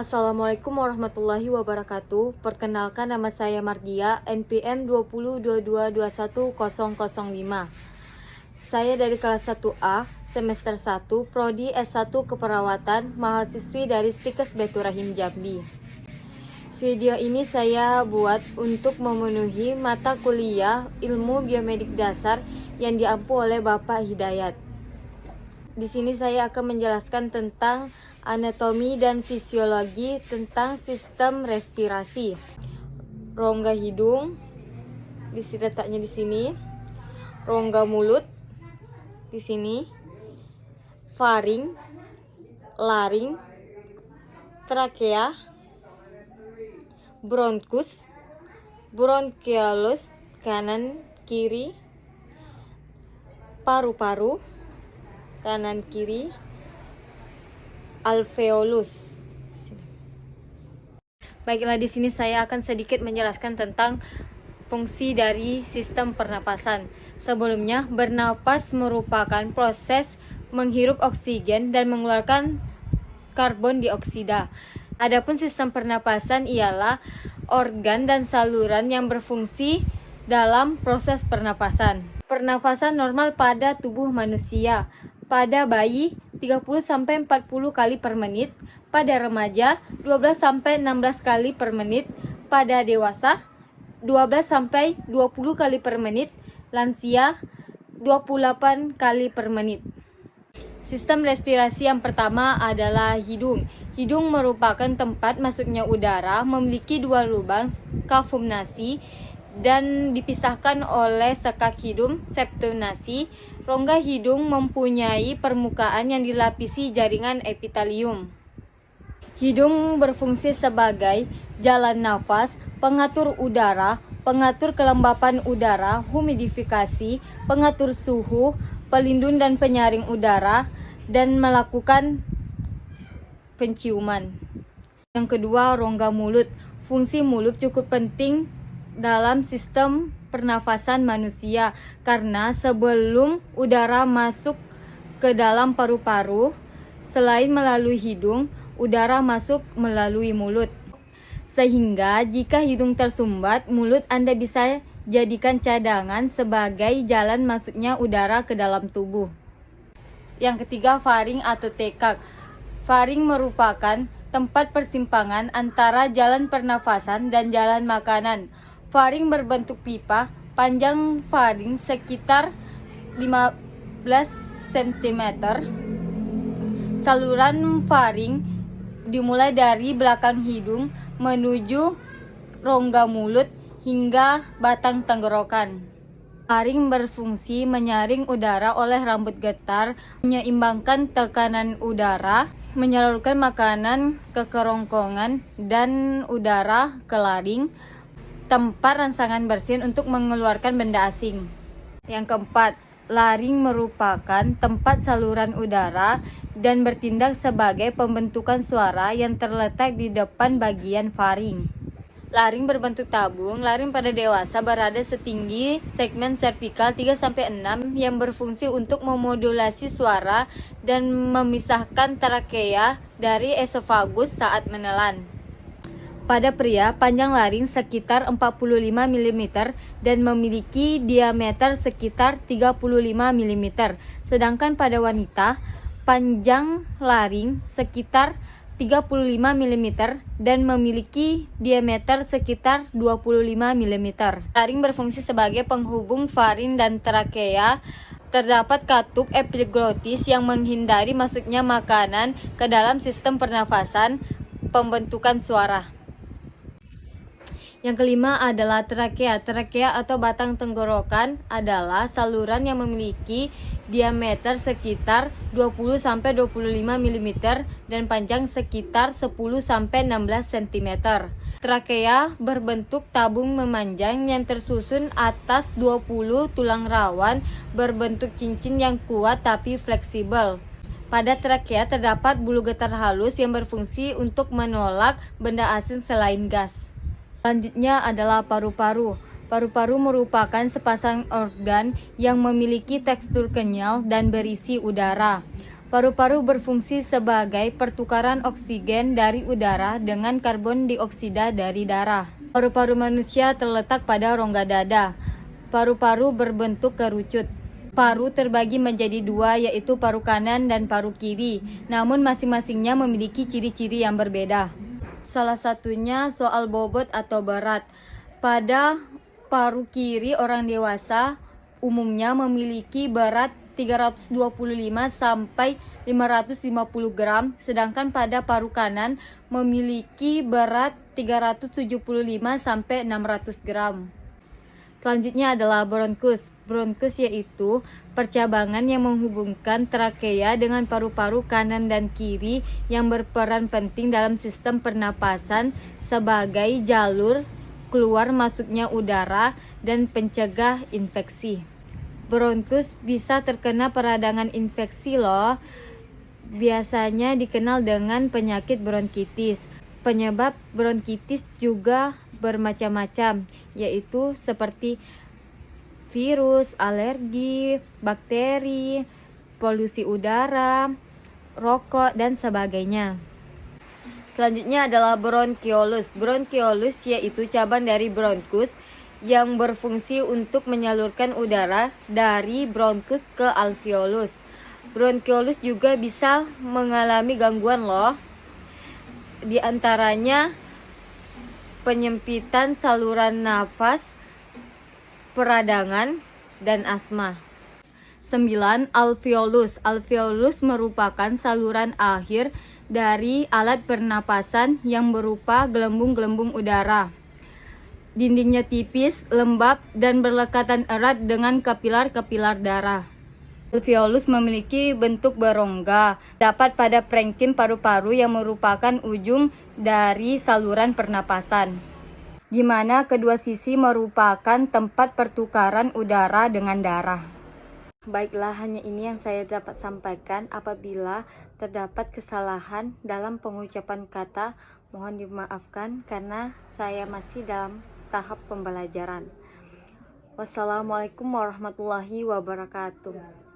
Assalamualaikum warahmatullahi wabarakatuh. Perkenalkan, nama saya Mardia, NPM 2022210005. Saya dari kelas 1A, semester 1, Prodi S1 Keperawatan, mahasiswi dari Stikes Baitur Rahim Jambi. Video ini saya buat untuk memenuhi mata kuliah Ilmu Biomedik Dasar yang diampu oleh Bapak Hidayat. Di sini saya akan menjelaskan tentang anatomi dan fisiologi tentang sistem respirasi. Rongga hidung, di sini letaknya di sini. Rongga mulut di sini. Faring, laring, trakea, bronkus, bronkiolus kanan kiri, paru-paru kanan kiri, alveolus. Baiklah, di sini saya akan sedikit menjelaskan tentang fungsi dari sistem pernapasan. Sebelumnya, bernapas merupakan proses menghirup oksigen dan mengeluarkan karbon dioksida. Adapun sistem pernapasan ialah organ dan saluran yang berfungsi dalam proses pernapasan. Pernapasan normal pada tubuh manusia. Pada bayi 30-40 kali per menit, pada remaja 12-16 kali per menit, pada dewasa 12-20 kali per menit, lansia 28 kali per menit. Sistem respirasi yang pertama adalah hidung. Hidung merupakan tempat masuknya udara, memiliki dua lubang kafumnasi dan dipisahkan oleh sekak hidung septum nasi. Rongga hidung mempunyai permukaan yang dilapisi jaringan epitelium. Hidung berfungsi sebagai jalan nafas, pengatur udara, pengatur kelembapan udara, humidifikasi, pengatur suhu, pelindung dan penyaring udara, dan melakukan penciuman. Yang kedua, rongga mulut. Fungsi mulut cukup penting dalam sistem pernafasan manusia karena sebelum udara masuk ke dalam paru-paru, selain melalui hidung, udara masuk melalui mulut. Sehingga jika hidung tersumbat, mulut Anda bisa jadikan cadangan sebagai jalan masuknya udara ke dalam tubuh. Yang ketiga, faring atau tekak. Faring merupakan tempat persimpangan antara jalan pernafasan dan jalan makanan. Faring berbentuk pipa, panjang faring sekitar 15 cm. Saluran faring dimulai dari belakang hidung menuju rongga mulut hingga batang tenggorokan. Faring berfungsi menyaring udara oleh rambut getar, menyeimbangkan tekanan udara, menyalurkan makanan ke kerongkongan dan udara ke laring, tempat rangsangan bersin untuk mengeluarkan benda asing. Yang keempat, laring merupakan tempat saluran udara dan bertindak sebagai pembentukan suara yang terletak di depan bagian faring. Laring berbentuk tabung. Laring pada dewasa berada setinggi segmen servikal 3-6 yang berfungsi untuk memodulasi suara dan memisahkan trakea dari esofagus saat menelan. Pada pria, panjang laring sekitar 45 mm dan memiliki diameter sekitar 35 mm. Sedangkan pada wanita, panjang laring sekitar 35 mm dan memiliki diameter sekitar 25 mm. Laring berfungsi sebagai penghubung faring dan trakea. Terdapat katup epiglotis yang menghindari masuknya makanan ke dalam sistem pernafasan, pembentukan suara. Yang kelima adalah trakea. Trakea atau batang tenggorokan adalah saluran yang memiliki diameter sekitar 20-25 mm dan panjang sekitar 10-16 cm. Trakea berbentuk tabung memanjang yang tersusun atas 20 tulang rawan berbentuk cincin yang kuat tapi fleksibel. Pada trakea terdapat bulu getar halus yang berfungsi untuk menolak benda asing selain gas. Selanjutnya adalah paru-paru. Paru-paru merupakan sepasang organ yang memiliki tekstur kenyal dan berisi udara. Paru-paru berfungsi sebagai pertukaran oksigen dari udara dengan karbon dioksida dari darah. Paru-paru manusia terletak pada rongga dada. Paru-paru berbentuk kerucut. Paru terbagi menjadi dua, yaitu paru kanan dan paru kiri, namun masing-masingnya memiliki ciri-ciri yang berbeda. Salah satunya soal bobot atau berat. Pada paru kiri orang dewasa umumnya memiliki berat 325 sampai 550 gram, sedangkan pada paru kanan memiliki berat 375 sampai 600 gram. Selanjutnya adalah bronkus. Bronkus yaitu percabangan yang menghubungkan trakea dengan paru-paru kanan dan kiri yang berperan penting dalam sistem pernapasan sebagai jalur keluar masuknya udara dan pencegah infeksi. Bronkus bisa terkena peradangan infeksi loh. Biasanya dikenal dengan penyakit bronkitis. Penyebab bronkitis juga bermacam-macam, yaitu seperti virus, alergi, bakteri, polusi udara, rokok, dan sebagainya. Selanjutnya adalah bronkiolus. Bronkiolus yaitu cabang dari bronkus yang berfungsi untuk menyalurkan udara dari bronkus ke alveolus. Bronkiolus juga bisa mengalami gangguan loh. Di antaranya penyempitan saluran nafas, peradangan, dan asma. 9. Alveolus. Alveolus merupakan saluran akhir dari alat pernapasan yang berupa gelembung-gelembung udara. Dindingnya tipis, lembab, dan berlekatan erat dengan kapilar-kapilar darah. Alveolus memiliki bentuk berongga, dapat pada parenkim paru-paru yang merupakan ujung dari saluran pernapasan, di mana kedua sisi merupakan tempat pertukaran udara dengan darah. Baiklah, hanya ini yang saya dapat sampaikan. Apabila terdapat kesalahan dalam pengucapan kata, mohon dimaafkan karena saya masih dalam tahap pembelajaran. Wassalamualaikum warahmatullahi wabarakatuh.